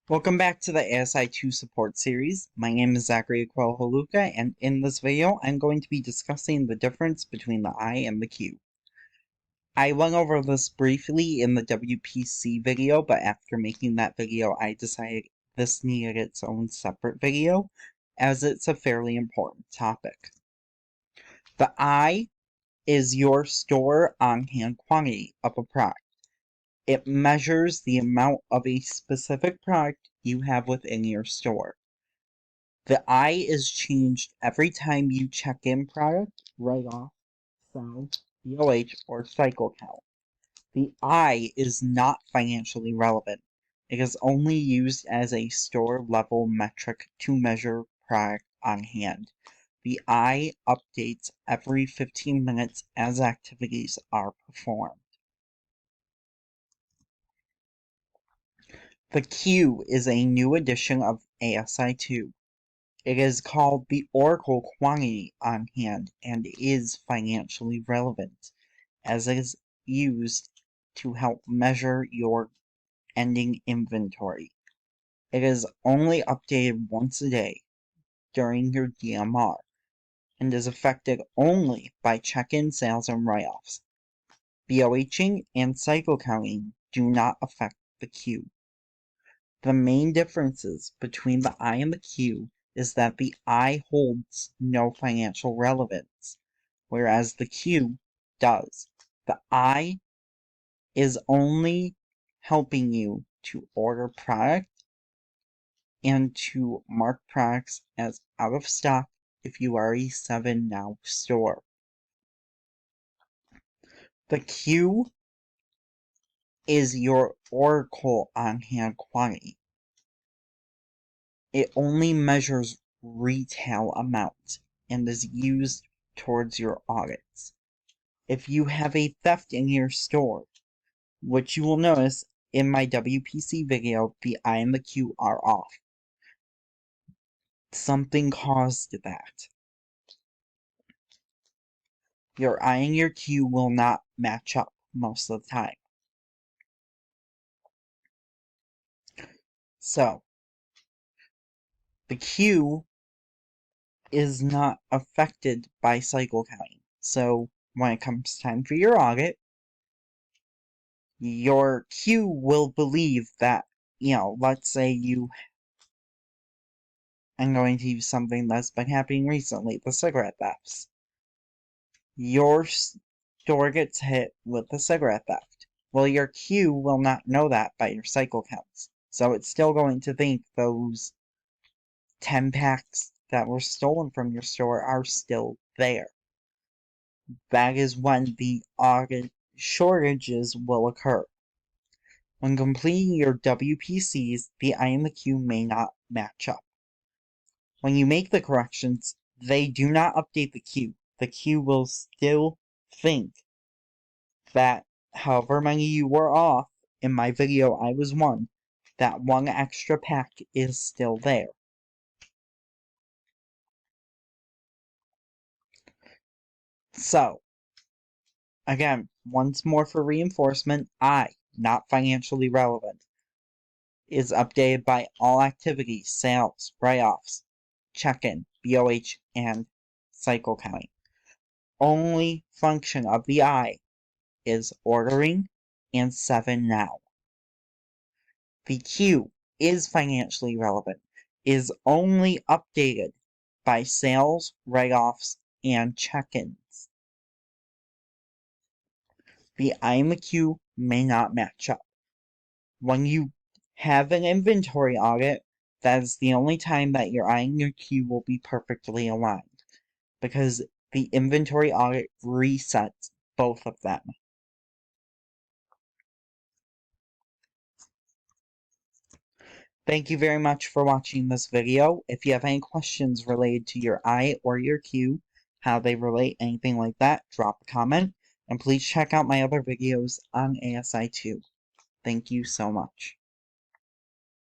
Welcome back to the ASI2 support series. My name is Aquila-Holewka, and in this video, I'm going to be discussing the difference between the I and the Q. I went over this briefly in the WPC video, but after making that video, I decided this needed its own separate video, as it's a fairly important topic. The I is your store on-hand quantity of a product. It measures the amount of a specific product you have within your store. The I is changed every time you check in product, write off, sell, BOH, or cycle count. The I is not financially relevant. It is only used as a store level metric to measure product on hand. The I updates every 15 minutes as activities are performed. The Q is a new edition of ASI2. It is called the Oracle quantity on hand and is financially relevant, as it is used to help measure your ending inventory. It is only updated once a day during your DMR and is affected only by check-in sales and write-offs. BOHing and cycle counting do not affect the Q. The main differences between the I and the Q is that the I holds no financial relevance, whereas the Q does. The I is only helping you to order product and to mark products as out of stock if you are a 7 Now store. The Q is your Oracle on-hand quantity. It only measures retail amount and is used towards your audits. If you have a theft in your store, which you will notice in my WPC video, the I and the Q are off. Something caused that. Your I and your Q will not match up most of the time. So, the Q is not affected by cycle counting. So, when it comes time for your audit, your Q will believe that, let's say I'm going to use something that's been happening recently, the cigarette thefts. Your store gets hit with the cigarette theft. Well, your Q will not know that by your cycle counts. So it's still going to think those 10 packs that were stolen from your store are still there. That is when the audit shortages will occur. When completing your WPCs, the I and the Q may not match up. When you make the corrections, they do not update the Q. The Q will still think that however many you were off, in my video I was 1, that 1 extra pack is still there. So, again, once more for reinforcement, I, not financially relevant, is updated by all activities, sales, write-offs, check-in, BOH, and cycle counting. Only function of the I is ordering and 7 Now. The Q is financially relevant, is only updated by sales, write-offs, and check-ins. The I and the Q may not match up. When you have an inventory audit, that is the only time that your I and your Q will be perfectly aligned, because the inventory audit resets both of them. Thank you very much for watching this video. If you have any questions related to your I or your Q, how they relate, anything like that, drop a comment. And please check out my other videos on ASI2. Thank you so much.